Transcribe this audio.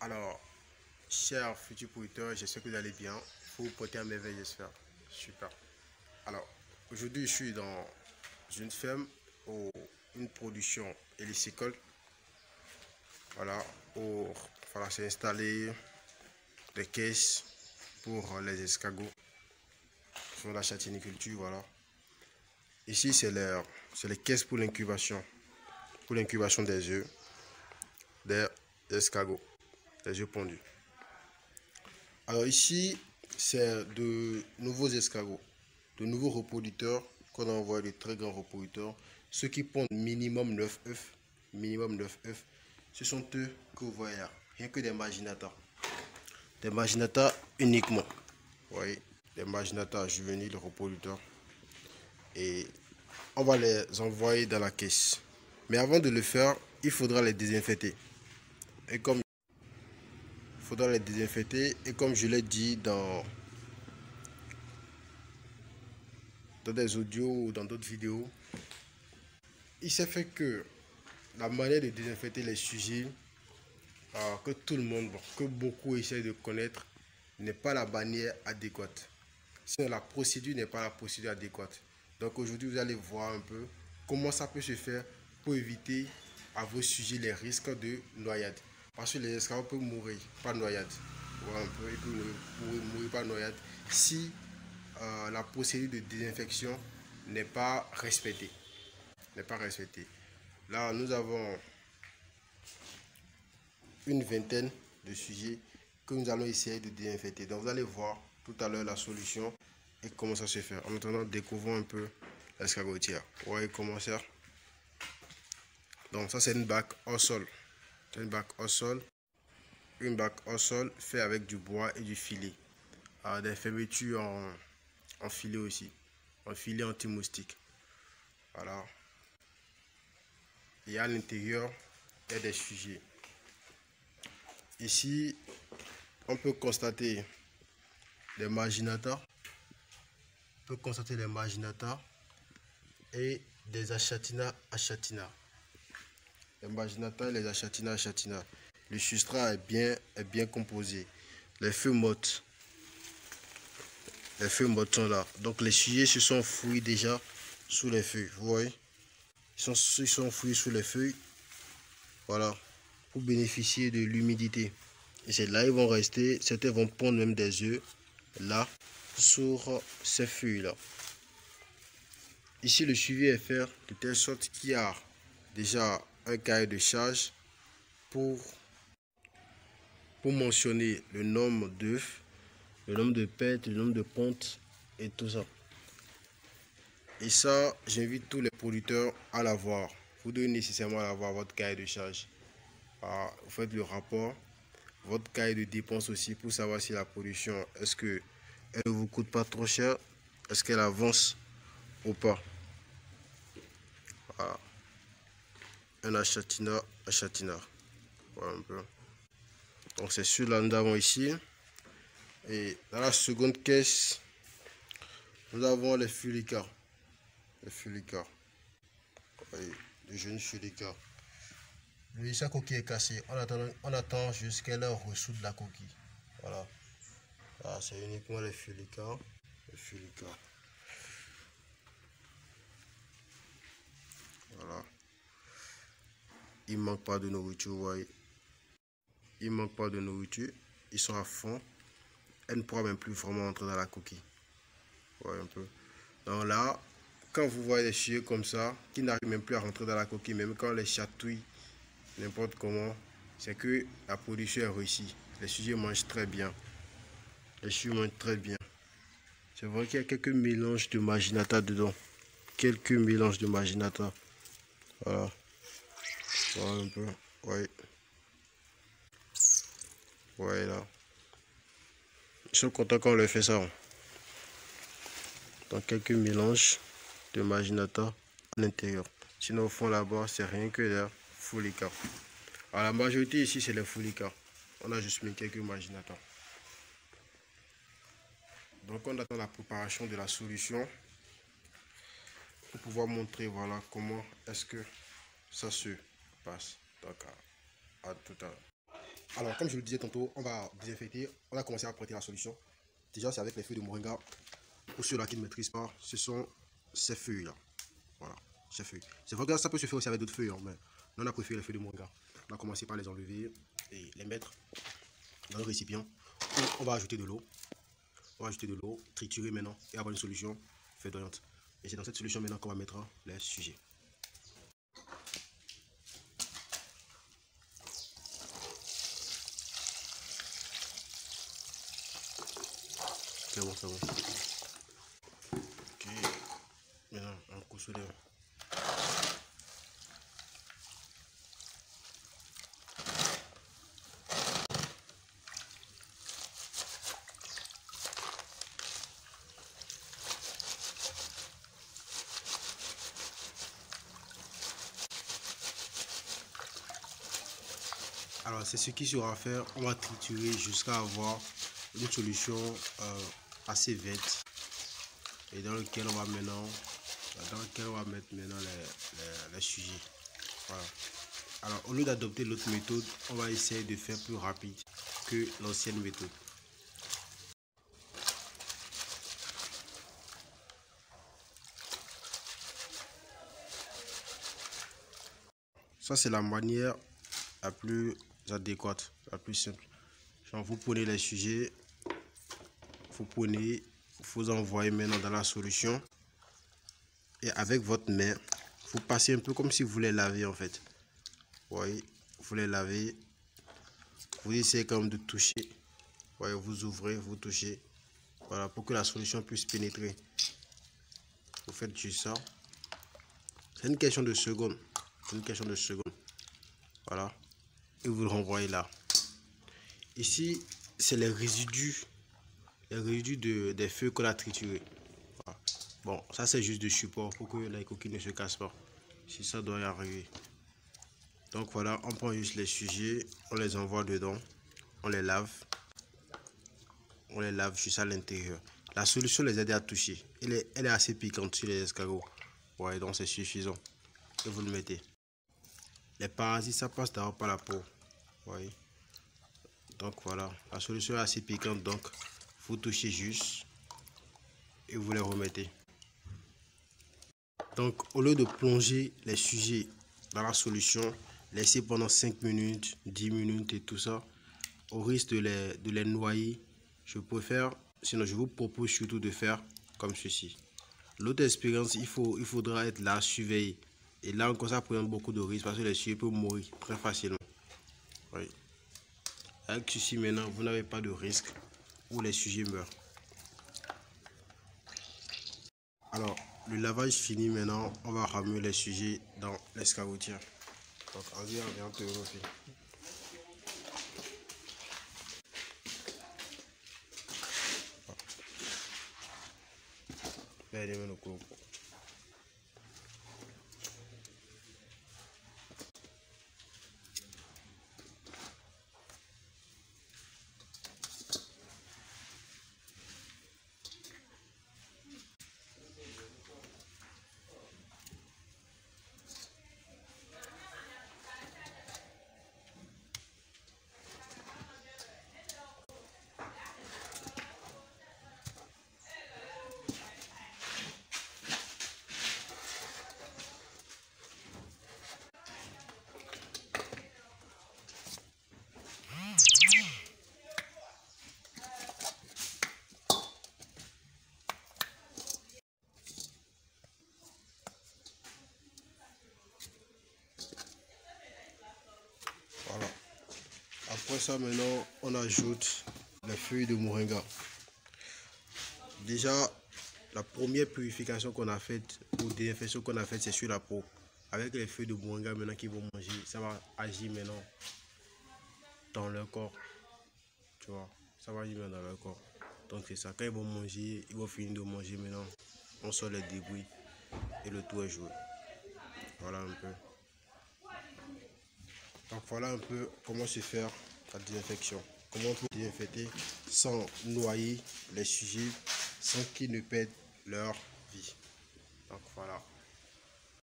Alors, chers futurs producteurs, j'espère que vous allez bien. Vous vous portez à merveille, j'espère. Super. Alors, aujourd'hui, je suis dans une ferme où une production hélicicole. Voilà, pour s'installer des caisses pour les escargots sur la châtaigniculture. Voilà. Ici, c'est les caisses pour l'incubation des œufs des escargots, des œufs pondus. Alors ici, c'est de nouveaux escargots, de nouveaux reproducteurs qu'on envoie, de très grands reproducteurs. Ceux qui pondent minimum 9 œufs, ce sont eux que vous voyez là. Rien que des marginata. Des marginata uniquement. Vous voyez, des marginata juvéniles reproducteurs. Et on va les envoyer dans la caisse. Mais avant de le faire, il faudra les désinfecter. Et comme je l'ai dit dans des audios ou dans d'autres vidéos, il s'est fait que la manière de désinfecter les sujets que tout le monde, que beaucoup essaient de connaître, n'est pas la manière adéquate. Sinon, la procédure n'est pas la procédure adéquate. Donc aujourd'hui, vous allez voir un peu comment ça peut se faire pour éviter à vos sujets les risques de noyade. Parce que les escargots peuvent mourir par noyade. Voilà un peu, ils peuvent mourir par noyade si la procédure de désinfection n'est pas respectée. Là, nous avons une vingtaine de sujets que nous allons essayer de désinfecter. Donc, vous allez voir tout à l'heure la solution et comment ça se fait. En attendant, découvrons un peu l'escargotière. Vous voyez comment ça. Donc, ça, c'est une bac au sol. C'est une bac au sol. Une bac au sol fait avec du bois et du filet. Des fermetures en filet aussi. En filet anti-moustique. Voilà. Et à l'intérieur, il y a des sujets. Ici, on peut constater les marginata. Et des achatina achatina. Les marginata et les achatina achatina. Le substrat est bien composé. Les feuilles mortes sont là. Donc les sujets se sont enfouis déjà sous les feuilles. Vous voyez, ils sont enfouis sous les feuilles. Voilà, pour bénéficier de l'humidité. Et c'est là ils vont rester. Certains vont pondre même des œufs là sur ces feuilles là. Ici le suivi est fait de telle sorte qu'il y a déjà un cahier de charge pour mentionner le nombre d'œufs, le nombre de pètes, le nombre de pontes et tout ça. Et ça, j'invite tous les producteurs à l'avoir. Vous devez nécessairement avoir votre cahier de charge. Vous faites le rapport, votre cahier de dépenses aussi pour savoir si la production, est-ce que elle ne vous coûte pas trop cher, est-ce qu'elle avance ou pas. Voilà. Un achatina. Voilà un peu. Donc c'est celui-là nous avons ici. Et dans la seconde caisse, nous avons les fulicas. Le jeune fulica. Lui, sa coquille est cassée. On attend jusqu'à qu'elle ressoute la coquille. Voilà. Là, c'est uniquement les fulicas. Voilà. Il ne manque pas de nourriture, vous voyez. Il manque pas de nourriture. Ils sont à fond. Elle ne pourra même plus vraiment entrer dans la coquille. Vous voyez un peu. Donc là, quand vous voyez des sujets comme ça, qui n'arrivent même plus à rentrer dans la coquille, même quand on les chatouille, n'importe comment, c'est que la production est réussie. Les sujets mangent très bien. C'est vrai qu'il y a quelques mélanges de marginata dedans. Voilà. Voilà un peu. Ouais. Ouais là. Ils sont contents quand on leur fait ça. Donc quelques mélanges de marginata à l'intérieur. Sinon au fond là-bas, c'est rien que des fulicas. Alors la majorité ici, c'est les fulicas. On a juste mis quelques marginata. Donc on attend la préparation de la solution pour pouvoir montrer voilà comment est-ce que ça se passe. Donc à tout à l'heure. Alors, comme je le disais tantôt, on va désinfecter. On va commencer à prêter la solution. Déjà, c'est avec les feuilles de moringa. Pour ceux-là qui ne maîtrisent pas, ce sont ces feuilles-là. Voilà, ces feuilles. C'est vrai que ça peut se faire aussi avec d'autres feuilles, hein, mais nous, on a préféré les feuilles de moringa. On va commencer par les enlever et les mettre dans le récipient. On va ajouter de l'eau. On va ajouter de l'eau, triturer maintenant et avoir une solution feuilloyante. Et c'est dans cette solution maintenant qu'on va mettre les sujets. C'est bon, c'est bon. Ok. Maintenant, un coup sur les... Alors, c'est ce qui sera à faire. On va triturer jusqu'à avoir une solution assez verte et dans lequel on va mettre maintenant les sujets. Voilà. Alors, au lieu d'adopter l'autre méthode, on va essayer de faire plus rapide que l'ancienne méthode. Ça, c'est la manière la plus adéquate, la plus simple. Genre, vous prenez les sujets, vous envoyez maintenant dans la solution et avec votre main, vous passez un peu comme si vous les lavez en fait. Vous voyez, vous les lavez, vous essayez quand même de toucher. Vous voyez, vous ouvrez, vous touchez. Voilà, pour que la solution puisse pénétrer. Vous faites juste ça. C'est une question de secondes. C'est une question de secondes. Voilà. Et vous le renvoyez là. Ici, c'est les résidus des feuilles qu'on a triturées. Voilà. Bon, ça c'est juste du support pour que les coquilles ne se cassent pas. Si ça doit y arriver. Donc voilà, on prend juste les sujets, on les envoie dedans, on les lave juste à l'intérieur. La solution les aide à toucher. Elle est assez piquante sur les escargots. Ouais, donc c'est suffisant. Et vous le mettez. Les parasites, ça passe d'abord par la peau. Ouais. Donc voilà, la solution est assez piquante, donc vous touchez juste et vous les remettez. Donc au lieu de plonger les sujets dans la solution, laissez pendant 5 minutes, 10 minutes et tout ça, au risque de les noyer, je vous propose surtout de faire comme ceci. L'autre expérience, il faudra être là, surveiller. Et là encore, ça prend beaucoup de risques parce que les sujets peuvent mourir très facilement. Oui. Avec ceci maintenant, vous n'avez pas de risque où les sujets meurent. Alors, le lavage fini maintenant, on va ramener les sujets dans l'escarotière. Donc, vas-y, on vient te refaire. Là, il est même au cours. Voilà. Après ça, maintenant, on ajoute les feuilles de moringa. Déjà, la première purification qu'on a faite, ou désinfection qu'on a faite, c'est sur la peau. Avec les feuilles de moringa maintenant qu'ils vont manger, ça va agir maintenant dans leur corps. Tu vois, ça va agir maintenant dans leur corps. Donc c'est ça, quand ils vont manger, ils vont finir de manger maintenant. On sort les débris et le tout est joué. Voilà un peu. Donc voilà un peu comment se faire la désinfection. Comment on peut désinfecter sans noyer les sujets, sans qu'ils ne perdent leur vie. Donc voilà.